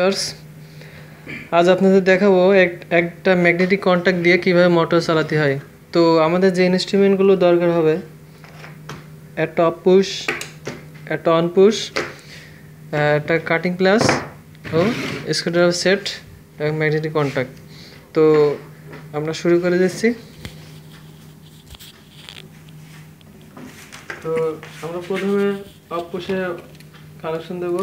Viewers, আজ আপনাদের দেখাবো একটা ম্যাগনেটিক কন্ট্যাক্ট দিয়ে কিভাবে মোটর চালাতে হয়। তো আমাদের যে ইনস্ট্রুমেন্টগুলো দরকার হবে, একটা অফ পুশ, একটা অন পুশ, একটা কাটিং প্লাস ও স্ক্রুড্রাইভার সেট এবং ম্যাগনেটিক কন্ট্যাক্ট। তো আমরা শুরু করে দিচ্ছি। তো আমরা প্রথমে অফ পুশে কানেকশন দেব।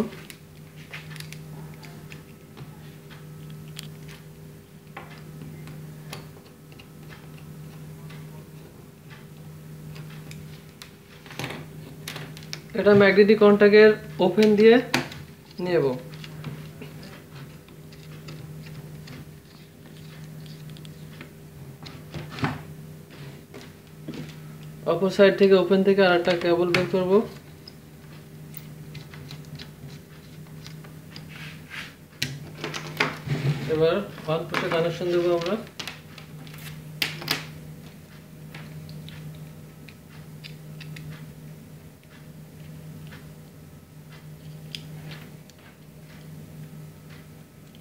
এটা ম্যাগনেটিক কন্ট্যাক্টের ওপেন দিয়ে নেব। অপর সাইড থেকে ওপেন থেকে আরেকটা কেবল বের করব। এবার অন পুশে কানেকশন দেব আমরা।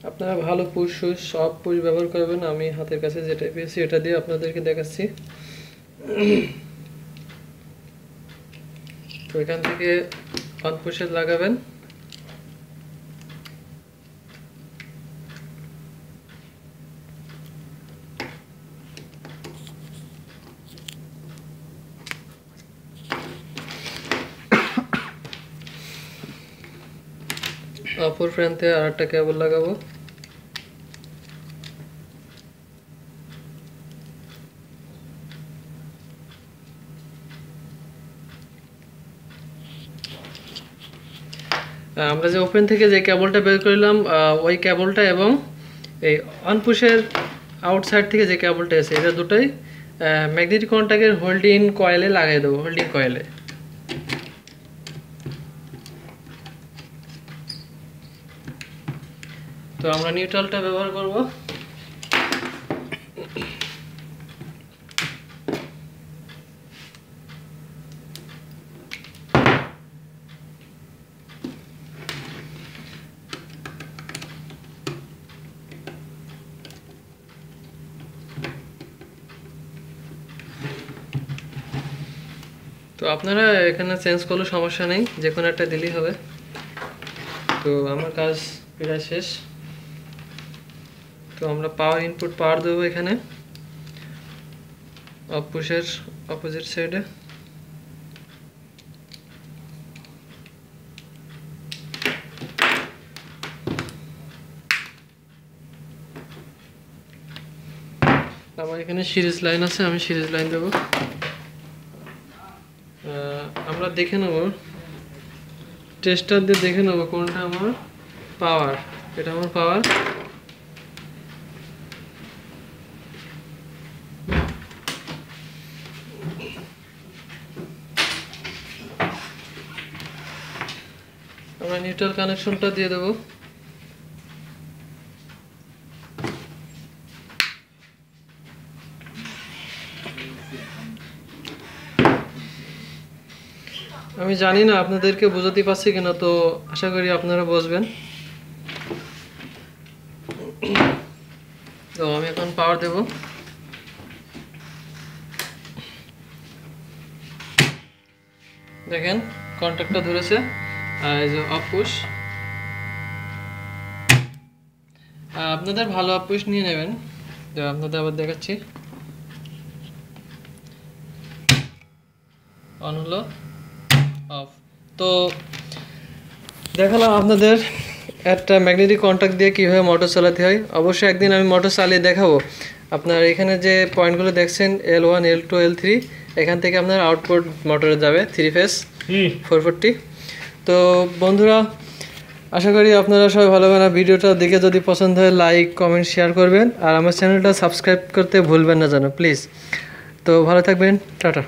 আপনারা ভালো পুশ সুইচ সব পুশ ব্যবহার করবেন। আমি হাতের কাছে যেটা পেয়েছি এটা দিয়ে আপনাদেরকে দেখাচ্ছি। তো এখান থেকে অন পুশে লাগাবেন। অপর প্রান্তে আরেকটা কেবল লাগাবো। আমরা যে ওপেন থেকে যে কেবলটা বের করলাম ওই কেবলটা এবং এই অন পুশের আউটসাইড থেকে যে কেবলটা আছে এটা দুটোই ম্যাগনেটিক কন্ট্যাক্টের হোল্ডিং কয়েলে লাগিয়ে দেবো। হোল্ডিং কয়েলে তো আমরা নিউট্রালটা ব্যবহার করব। তো আপনারা এখানে চেঞ্জ করলে সমস্যা নেই, যে কোনো একটা দিলেই হবে। তো আমার কাজ প্রায় শেষ। তো আমরা পাওয়ার ইনপুট পাওয়ার দেবো এখানে অফ পুশের অপোজিট সাইডে। আমার এখানে সিরিজ লাইন আছে, আমি সিরিজ লাইন দেবো। আমরা দেখে নেব, টেস্টার দিয়ে দেখে নেব কোনটা আমার পাওয়ার। এটা আমার পাওয়ার। আমরা নিউট্রাল কানেকশনটা দিয়ে দেবো। আমি জানি না আপনাদেরকে বোঝাতে পারছি কিনা, তো আশা করি আপনারা বুঝবেন। তো আমি এখন পাওয়ার দেব। দেখেন কন্ট্যাক্টটা ধরেছে। আর এই যে অফ পুশ, আপনাদের ভালো অফ পুশ নিয়ে নেবেন। তো আপনাদের আবার দেখাচ্ছি। অন হলো, অফ। তো দেখালাম আপনাদের একটা ম্যাগনেটিক কন্ট্যাক্ট দিয়ে কীভাবে মোটর চালাতে হয়। অবশ্যই একদিন আমি মোটর চালিয়ে দেখাবো। আপনার এখানে যে পয়েন্টগুলো দেখছেন L1, L2, L3, এখান থেকে আপনার আউটপুট মোটরে যাবে 3 ফেজ 440। তো বন্ধুরা, আশা করি আপনারা সবাই ভালোভাবে ভিডিওটা দেখে যদি পছন্দ হয় লাইক কমেন্ট শেয়ার করবেন। আর আমার চ্যানেলটা সাবস্ক্রাইব করতে ভুলবেন না যেন, প্লিজ। তো ভালো থাকবেন, টাটা।